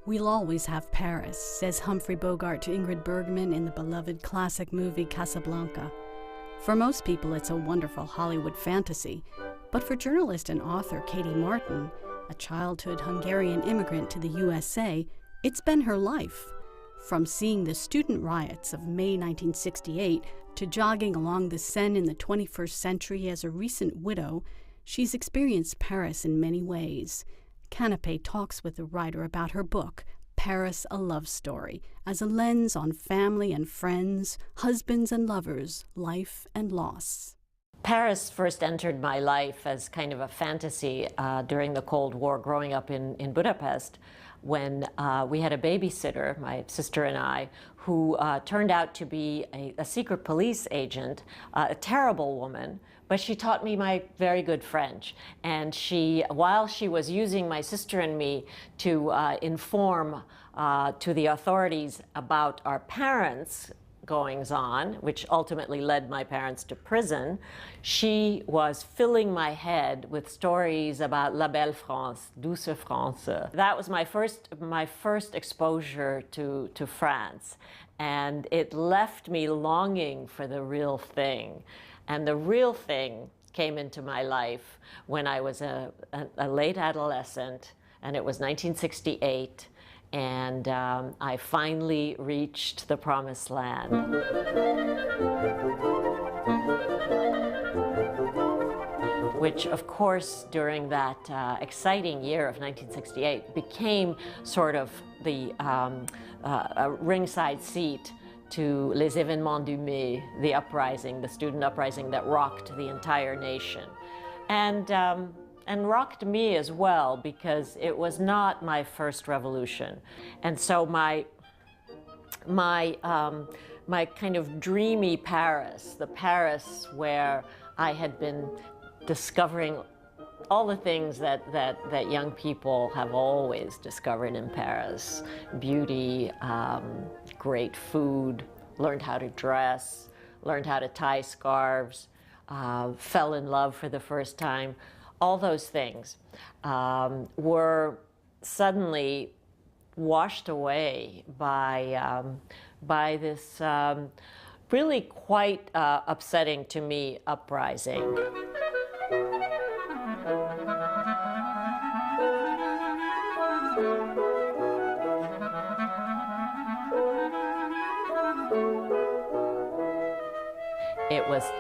We'll always have Paris, says Humphrey Bogart to Ingrid Bergman in the beloved classic movie Casablanca. For most people, it's a wonderful Hollywood fantasy, but for journalist and author Kati Marton, a childhood Hungarian immigrant to the USA, it's been her life. From seeing the student riots of May 1968 to jogging along the Seine in the 21st century as a recent widow, she's experienced Paris in many ways. Canape talks with the writer about her book, Paris, a Love Story, as a lens on family and friends, husbands and lovers, life and loss. Paris first entered my life as kind of a fantasy during the Cold War, growing up in Budapest, when we had a babysitter, my sister and I, who turned out to be a secret police agent, a terrible woman, but she taught me my very good French. And while she was using my sister and me to inform to the authorities about our parents' goings-on, which ultimately led my parents to prison, she was filling my head with stories about La Belle France, Douce France. That was my first exposure to France, and it left me longing for the real thing. And the real thing came into my life when I was a late adolescent, and it was 1968. And I finally reached the promised land. Which, of course, during that exciting year of 1968 became sort of the a ringside seat to Les Événements du Mai, the uprising, the student uprising that rocked the entire nation. And rocked me as well, because it was not my first revolution. And so my kind of dreamy Paris, the Paris where I had been discovering all the things that young people have always discovered in Paris: beauty, great food, learned how to dress, learned how to tie scarves, fell in love for the first time. All those things were suddenly washed away by this really quite upsetting to me uprising.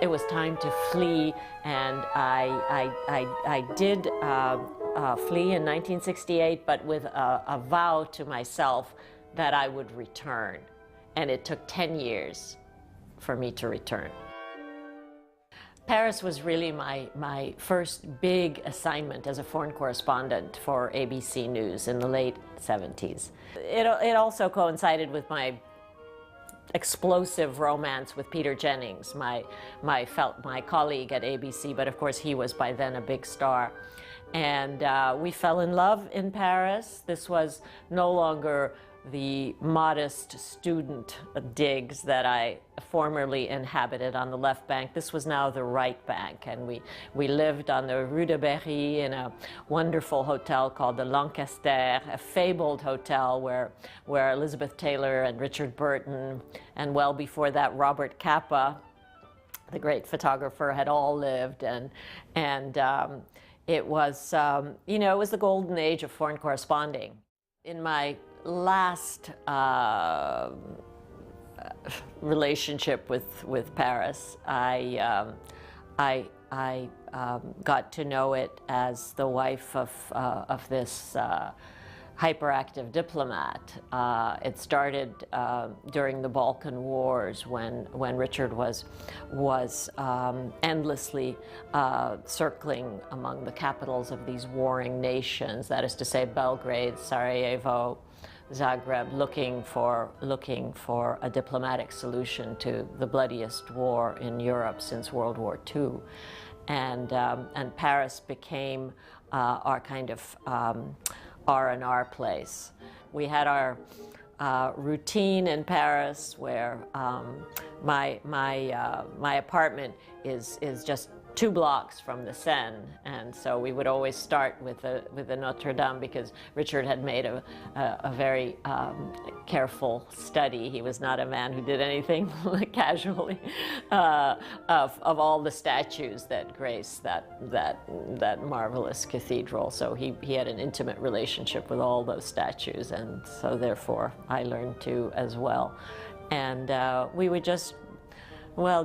It was time to flee, and I did flee in 1968, but with a vow to myself that I would return. And it took 10 years for me to return. Paris was really my first big assignment as a foreign correspondent for ABC News in the late 70s. It also coincided with my explosive romance with Peter Jennings, my colleague at ABC, but of course he was by then a big star. And we fell in love in Paris. This was no longer the modest student digs that I formerly inhabited on the left bank. This was now the right bank, and we lived on the Rue de Berry in a wonderful hotel called the Lancaster, a fabled hotel where Elizabeth Taylor and Richard Burton, and well before that Robert Capa, the great photographer, had all lived. And it was, you know, it was the golden age of foreign corresponding. In my last relationship with Paris, I got to know it as the wife of this hyperactive diplomat. It started during the Balkan Wars, when Richard was endlessly circling among the capitals of these warring nations, that is to say Belgrade, Sarajevo, Zagreb, looking for a diplomatic solution to the bloodiest war in Europe since World War II. And Paris became our kind of R&R place. We had our routine in Paris, where my apartment is just 2 blocks from the Seine, and so we would always start with the Notre Dame because Richard had made a very careful study. He was not a man who did anything casually of all the statues that grace that marvelous cathedral. So he had an intimate relationship with all those statues, and so therefore I learned to as well. And we would just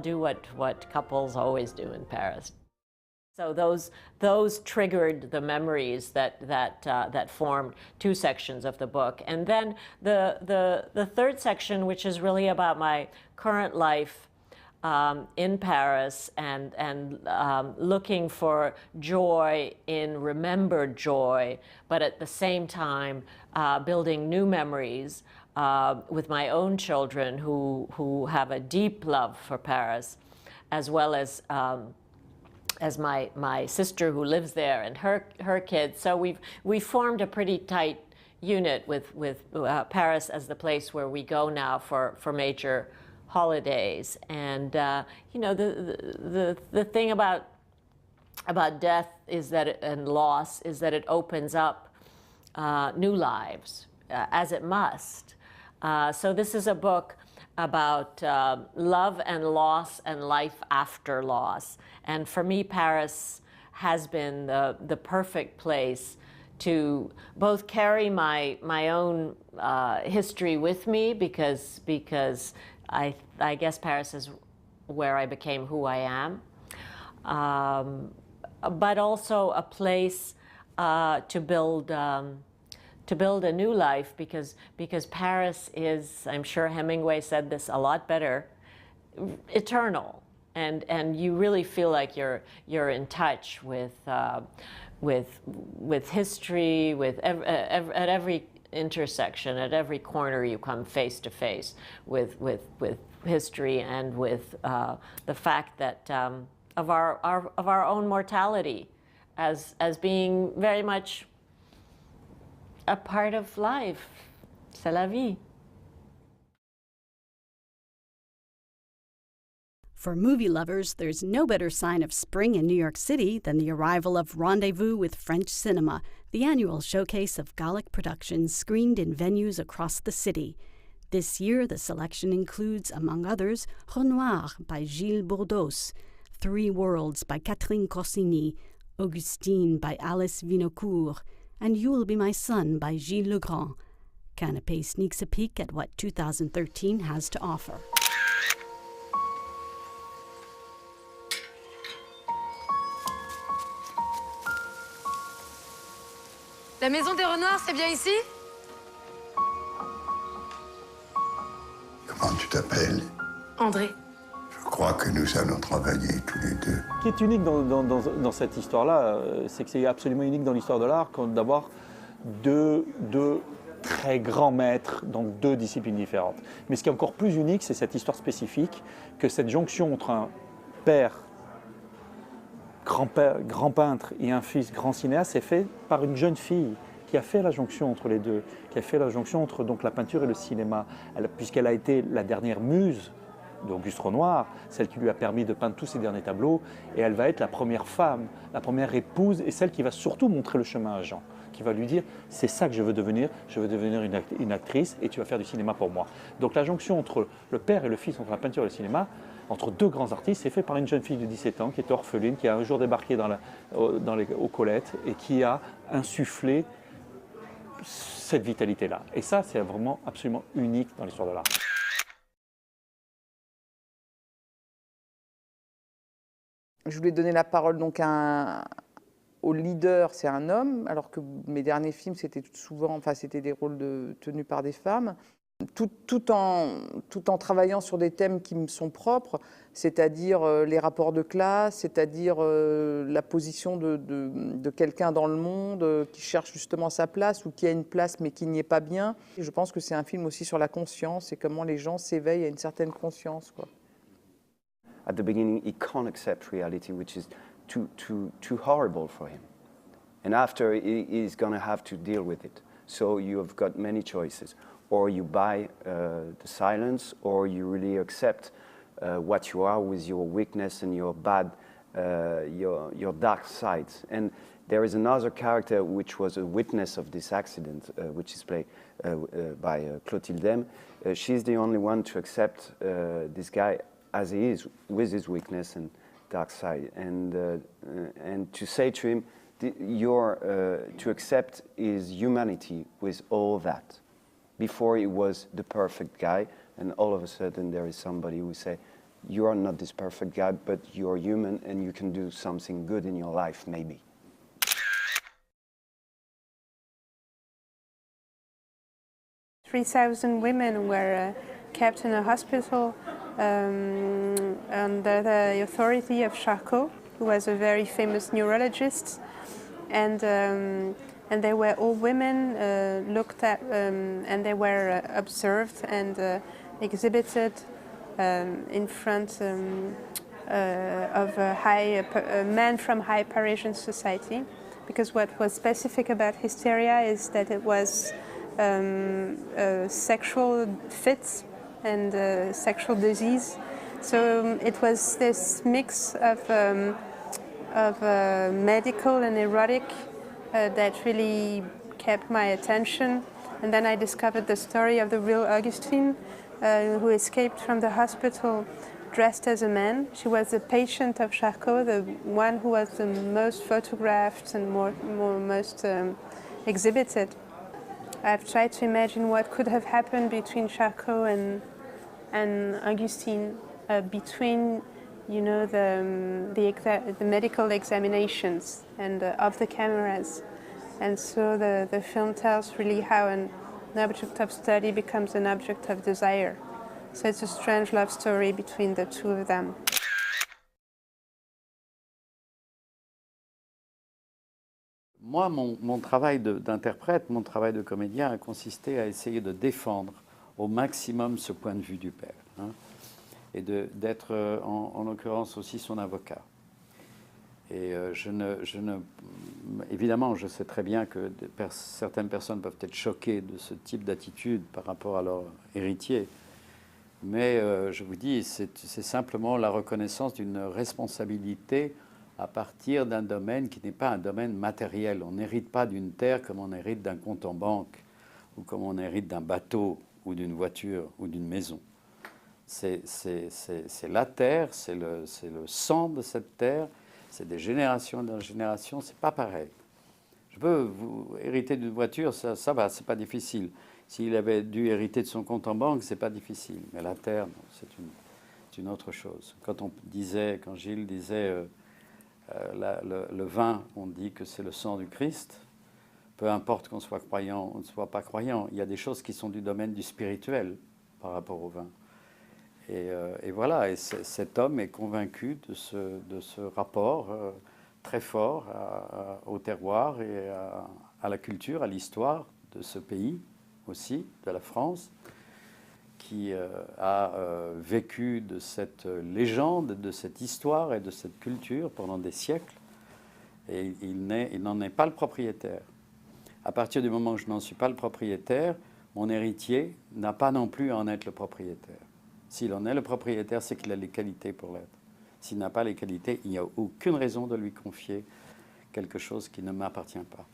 do what couples always do in Paris. So those triggered the memories that formed 2 sections of the book, and then the third section, which is really about my current life in Paris and looking for joy in remembered joy, but at the same time building new memories. With my own children who have a deep love for Paris, as well as my sister who lives there and her kids. So we formed a pretty tight unit with Paris as the place where we go now for major holidays. And you know, the thing about death is that and loss is that it opens up new lives, as it must. So this is a book about love and loss and life after loss. And for me, Paris has been the perfect place to both carry my own history with me because I guess Paris is where I became who I am, but also a place to build a new life, because Paris is, I'm sure Hemingway said this a lot better, eternal, and you really feel like you're in touch with history, at every intersection, at every corner you come face to face with history and with the fact that of our own mortality as being very much a part of life. C'est la vie. For movie lovers, there's no better sign of spring in New York City than the arrival of Rendez Vous with French Cinema, the annual showcase of Gallic productions screened in venues across the city. This year, the selection includes, among others, Renoir by Gilles Bourdos, Three Worlds by Catherine Corsini, Augustine by Alice Vinocourt, and You'll Be My Son by Gilles Legrand. Canape sneaks a peek at what 2013 has to offer. La maison des Renards, c'est bien ici? Comment tu t'appelles? André. Je crois que nous allons travailler tous les deux. Ce qui est unique dans cette histoire-là, c'est que c'est absolument unique dans l'histoire de l'art d'avoir deux très grands maîtres dans 2 disciplines différentes. Mais ce qui est encore plus unique, c'est cette histoire spécifique, que cette jonction entre un père, grand peintre et un fils grand cinéaste est fait par une jeune fille qui a fait la jonction entre les deux, qui a fait la jonction entre donc, la peinture et le cinéma, puisqu'elle a été la dernière muse d'Auguste Renoir, celle qui lui a permis de peindre tous ses derniers tableaux, et elle va être la première femme, la première épouse, et celle qui va surtout montrer le chemin à Jean, qui va lui dire « c'est ça que je veux devenir une actrice, et tu vas faire du cinéma pour moi ». Donc la jonction entre le père et le fils, entre la peinture et le cinéma, entre 2 grands artistes, c'est fait par une jeune fille de 17 ans qui est orpheline, qui a un jour débarqué aux Colettes et qui a insufflé cette vitalité-là. Et ça, c'est vraiment absolument unique dans l'histoire de l'art. Je voulais donner la parole donc au leader, c'est un homme, alors que mes derniers films, c'était souvent, enfin, c'était des rôles tenus par des femmes. Tout en travaillant sur des thèmes qui me sont propres, c'est-à-dire les rapports de classe, c'est-à-dire la position de quelqu'un dans le monde qui cherche justement sa place ou qui a une place mais qui n'y est pas bien. Et je pense que c'est un film aussi sur la conscience et comment les gens s'éveillent à une certaine conscience, quoi. At the beginning, he can't accept reality, which is too horrible for him. And after, he's going to have to deal with it. So you've got many choices. Or you buy the silence, or you really accept what you are with your weakness and your bad your dark sides. And there is another character which was a witness of this accident, which is played by Clotilde Dem. She's the only one to accept this guy as he is, with his weakness and dark side, and to say to him, to accept his humanity with all that. Before he was the perfect guy, and all of a sudden there is somebody who say, you are not this perfect guy, but you're human and you can do something good in your life, maybe. "3,000 women were kept in a hospital under the authority of Charcot, who was a very famous neurologist, and they were all women looked at, and they were observed and exhibited in front of men from high Parisian society, because what was specific about hysteria is that it was sexual fits and sexual disease. So it was this mix of medical and erotic that really kept my attention. And then I discovered the story of the real Augustine, who escaped from the hospital dressed as a man. She was a patient of Charcot, the one who was the most photographed and most exhibited. I've tried to imagine what could have happened between Charcot and Augustine, between, you know, the medical examinations and of the cameras. And so the film tells really how an object of study becomes an object of desire. So it's a strange love story between the two of them. Moi, mon travail d'interprète, mon travail de comédien a consisté à essayer de défendre au maximum ce point de vue du père, hein, et d'être en l'occurrence aussi son avocat. Et évidemment, je sais très bien que certaines personnes peuvent être choquées de ce type d'attitude par rapport à leur héritier, mais je vous dis, c'est simplement la reconnaissance d'une responsabilité à partir d'un domaine qui n'est pas un domaine matériel. On n'hérite pas d'une terre comme on hérite d'un compte en banque, ou comme on hérite d'un bateau, ou d'une voiture, ou d'une maison. C'est la terre, c'est le sang de cette terre, c'est des générations de générations, c'est pas pareil. Je peux vous hériter d'une voiture, ça va, c'est pas difficile. S'il avait dû hériter de son compte en banque, c'est pas difficile. Mais la terre, c'est une autre chose. Quand Gilles disait le vin, on dit que c'est le sang du Christ. Peu importe qu'on soit croyant ou ne soit pas croyant, il y a des choses qui sont du domaine du spirituel par rapport au vin. Et voilà, et cet homme est convaincu de ce rapport très fort au terroir et à la culture, à l'histoire de ce pays aussi, de la France, qui a vécu de cette légende, de cette histoire et de cette culture pendant des siècles, et il n'en est pas le propriétaire. À partir du moment où je n'en suis pas le propriétaire, mon héritier n'a pas non plus à en être le propriétaire. S'il en est le propriétaire, c'est qu'il a les qualités pour l'être. S'il n'a pas les qualités, il n'y a aucune raison de lui confier quelque chose qui ne m'appartient pas.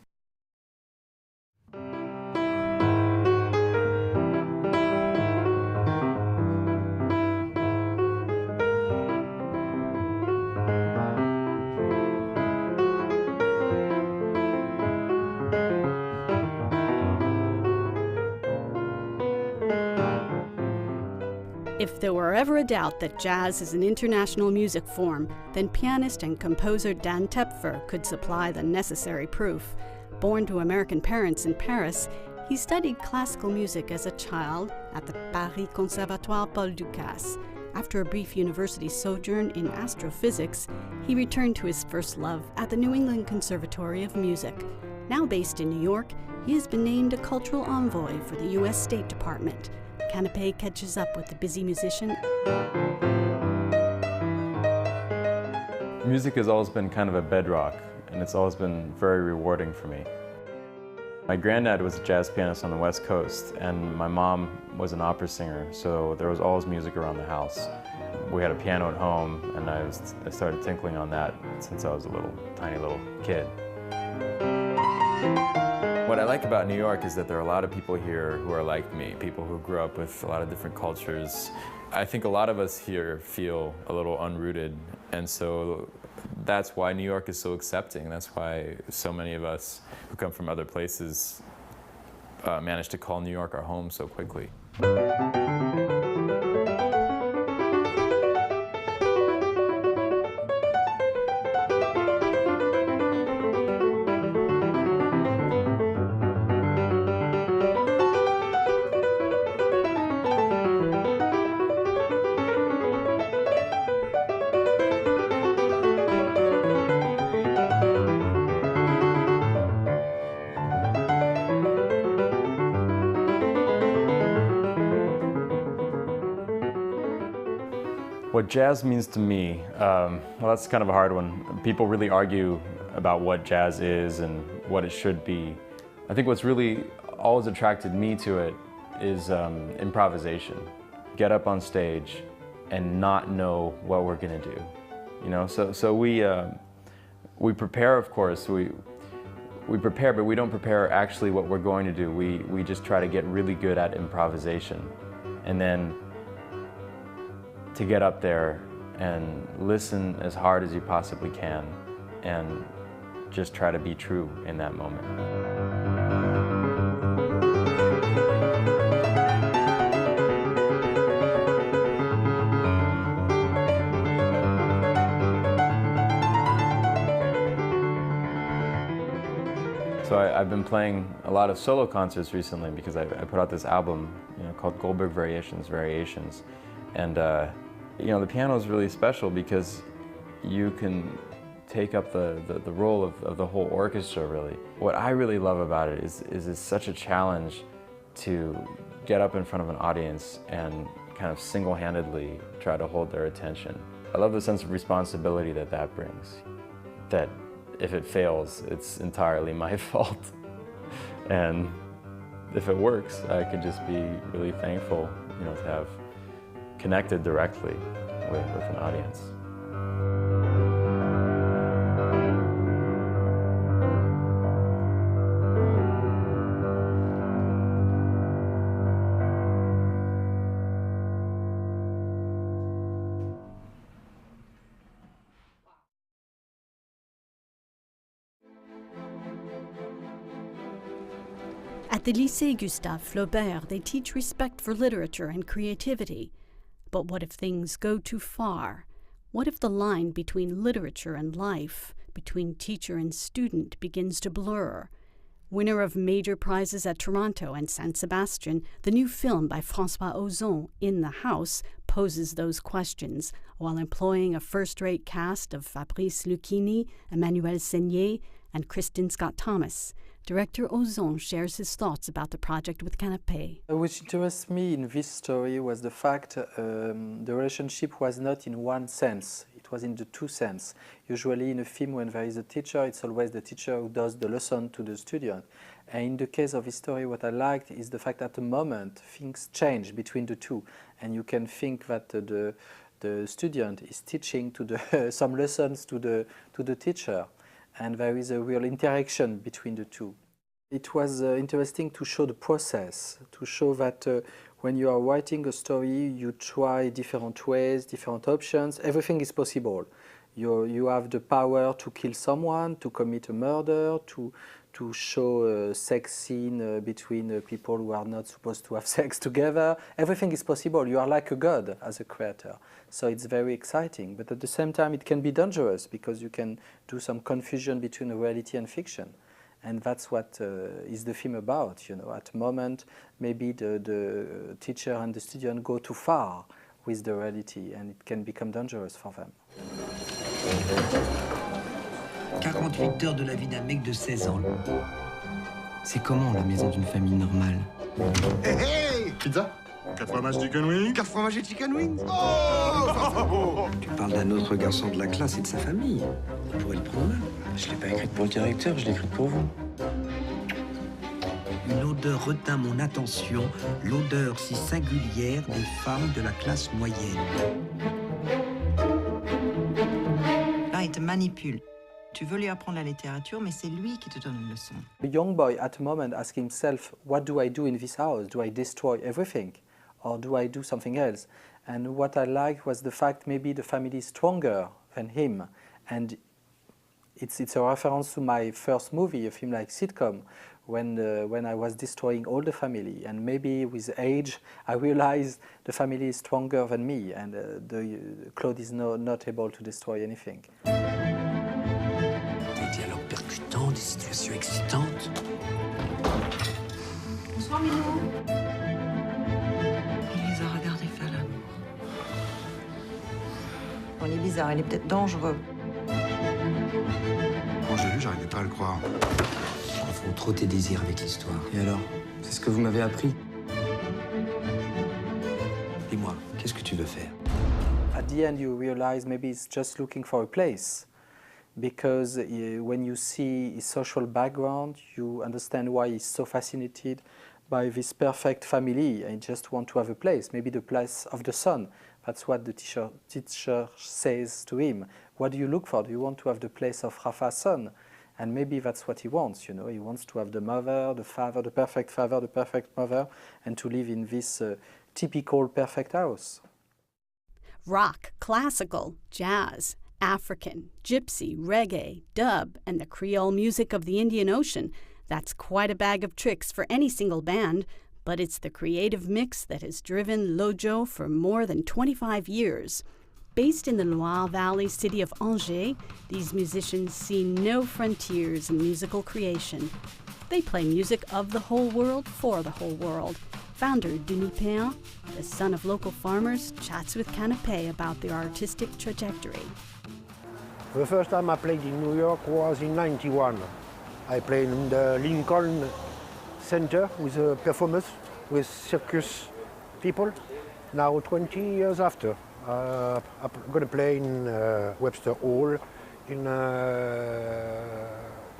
If there were ever a doubt that jazz is an international music form, then pianist and composer Dan Tepfer could supply the necessary proof. Born to American parents in Paris, he studied classical music as a child at the Paris Conservatoire Paul Dukas. After a brief university sojourn in astrophysics, he returned to his first love at the New England Conservatory of Music. Now based in New York, he has been named a cultural envoy for the U.S. State Department. Canape catches up with the busy musician. Music has always been kind of a bedrock, and it's always been very rewarding for me. My granddad was a jazz pianist on the West Coast, and my mom was an opera singer, so there was always music around the house. We had a piano at home, and I started tinkling on that since I was a tiny little kid. What I like about New York is that there are a lot of people here who are like me, people who grew up with a lot of different cultures. I think a lot of us here feel a little unrooted, and so that's why New York is so accepting. That's why so many of us who come from other places manage to call New York our home so quickly. What jazz means to me, well, that's kind of a hard one. People really argue about what jazz is and what it should be. I think what's really always attracted me to it is improvisation. Get up on stage and not know what we're gonna do. You know, so we prepare, of course. We prepare, but we don't prepare actually what we're going to do. We just try to get really good at improvisation, and then to get up there and listen as hard as you possibly can and just try to be true in that moment. So I've been playing a lot of solo concerts recently because I put out this album, called Goldberg Variations. And the piano is really special because you can take up the role of the whole orchestra, really. What I really love about it is it's such a challenge to get up in front of an audience and kind of single-handedly try to hold their attention. I love the sense of responsibility that brings, that if it fails, it's entirely my fault. And if it works, I could just be really thankful, to have connected directly with an audience. At the Lycée Gustave Flaubert, they teach respect for literature and creativity. But what if things go too far? What if the line between literature and life, between teacher and student, begins to blur? Winner of major prizes at Toronto and San Sebastian, the new film by François Ozon, In the House, poses those questions while employing a first-rate cast of Fabrice Lucchini, Emmanuel Seigner, and Kristen Scott Thomas. Director Ozon shares his thoughts about the project with Canape. What interests me in this story was the fact the relationship was not in one sense, it was in the two sense. Usually in a film when there is a teacher, it's always the teacher who does the lesson to the student. And in the case of this story, what I liked is the fact that at the moment things change between the two. And you can think that the student is teaching to some lessons to the teacher. And there is a real interaction between the two. It was interesting to show the process, to show that when you are writing a story, you try different ways, different options. Everything is possible. You have the power to kill someone, to commit a murder, to show a sex scene between people who are not supposed to have sex together. Everything is possible. You are like a god as a creator. So it's very exciting. But at the same time, it can be dangerous because you can do some confusion between reality and fiction. And that's what is the film about. At the moment, maybe the teacher and the student go too far with the reality and it can become dangerous for them. 48 heures de la vie d'un mec de 16 ans. C'est comment la maison d'une famille normale? Hey, hey! Pizza? 4 fromages chicken wings? 4 fromages et chicken wings? Oh! Tu parles d'un autre garçon de la classe et de sa famille. On pourrait le prendre mal. Je ne l'ai pas écrite pour le directeur, je l'ai écrite pour vous. Une odeur retint mon attention, l'odeur si singulière des femmes de la classe moyenne. manipule. Tu veux lui apprendre la littérature, mais c'est lui qui te donne une leçon. The young boy at the moment asks himself, what do I do in this house? Do I destroy everything? Or do I do something else? And what I liked was the fact maybe the family is stronger than him. And it's a reference to my first movie, a film like sitcom, when I was destroying all the family. And maybe with age, I realized the family is stronger than me, and Claude is not able to destroy anything. Des dialogues percutants, des situations excitantes. Bonsoir, Minou. Il les a regardés faire l'amour. Bon, il est bizarre, il est peut-être dangereux. Quand j'ai lu, j'arrivais pas à le croire. Ils confond trop tes désirs avec l'histoire. Et alors? C'est ce que vous m'avez appris? Dis-moi, qu'est-ce que tu veux faire? At the end, you realize maybe it's just looking for a place. Because when you see his social background, you understand why he's so fascinated by this perfect family and just want to have a place, maybe the place of the son. That's what the teacher says to him. What do you look for? Do you want to have the place of Rafa's son? And maybe that's what he wants, you know. He wants to have the mother, the father, the perfect mother, and to live in this typical perfect house. Rock, classical, jazz, African, gypsy, reggae, dub, and the Creole music of the Indian Ocean. That's quite a bag of tricks for any single band, but it's the creative mix that has driven Lojo for more than 25 years. Based in the Loire Valley city of Angers, these musicians see no frontiers in musical creation. They play music of the whole world for the whole world. Founder Denis Péan, the son of local farmers, chats with Canape about their artistic trajectory. The first time I played in New York was in '91. I played in the Lincoln Center with performers, with circus people. Now 20 years after, I'm going to play in Webster Hall in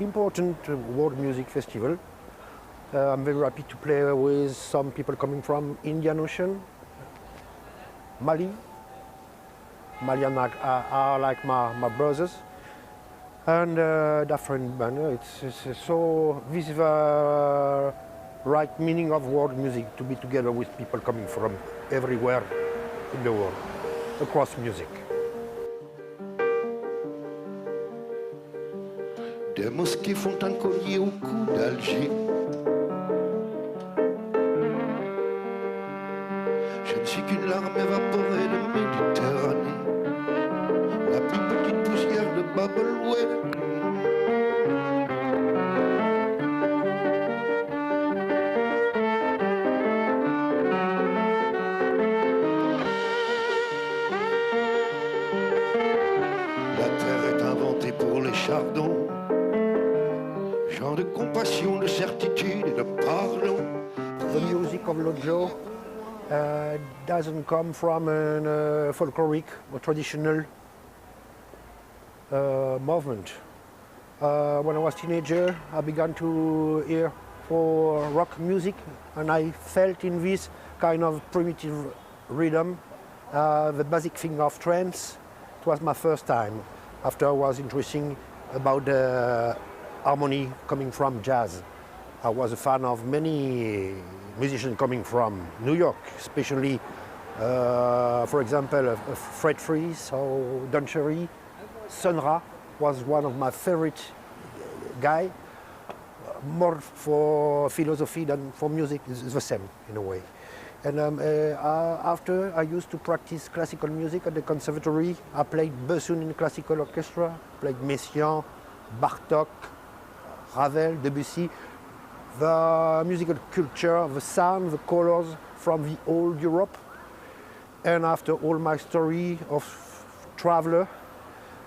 important world music festival. I'm very happy to play with some people coming from Indian Ocean, Mali. Malian are like my brothers, and different band. It's so this is the right meaning of world music, to be together with people coming from everywhere in the world, across music. Des mosquées font un collier au cou d'Alger. Je ne suis qu'une larme évaporée de Méditerranée, la plus petite poussière de Babelwed. La terre est inventée pour les chardons, genre de compassion, de certitude et de pardon. The music of Lojo doesn't come from a folkloric or traditional movement. When I was a teenager, I began to hear for rock music, and I felt in this kind of primitive rhythm the basic thing of trance. It was my first time. After I was interested about the harmony coming from jazz. I was a fan of many musicians coming from New York, especially, for example, Fred Fries or Don Cherry. Sun Ra was one of my favorite guy. More for philosophy than for music, is the same in a way. And after I used to practice classical music at the conservatory. I played bassoon in classical orchestra, played Messiaen, Bartók, Ravel, Debussy. The musical culture, the sound, the colors from the old Europe. And after all my story of traveler,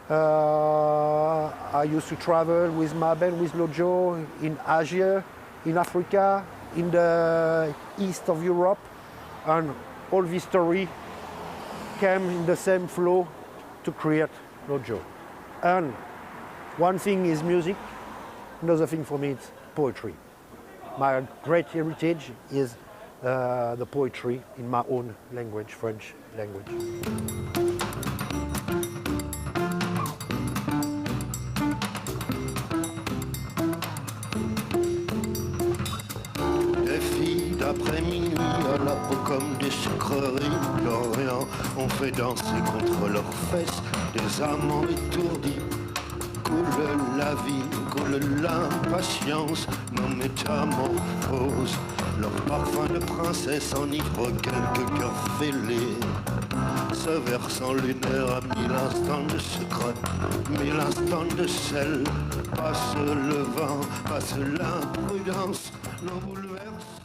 I used to travel with my band, with Lojo, in Asia, in Africa, in the east of Europe. And all this story came in the same flow to create Lojo. And one thing is music, another thing for me is poetry. My great heritage is the poetry in my own language, French language. après minuit, à la peau comme des sucreries. L'Orient ont fait danser contre leurs fesses des amants étourdis. Coule la vie, coule l'impatience, nos métamorphoses. Leur parfum de princesse enivre quelques cœurs fêlés. Ce versant lunaire a 1000 instants de secret, 1000 instants de sel. Passe le vent, passe l'imprudence, nos bouleversements.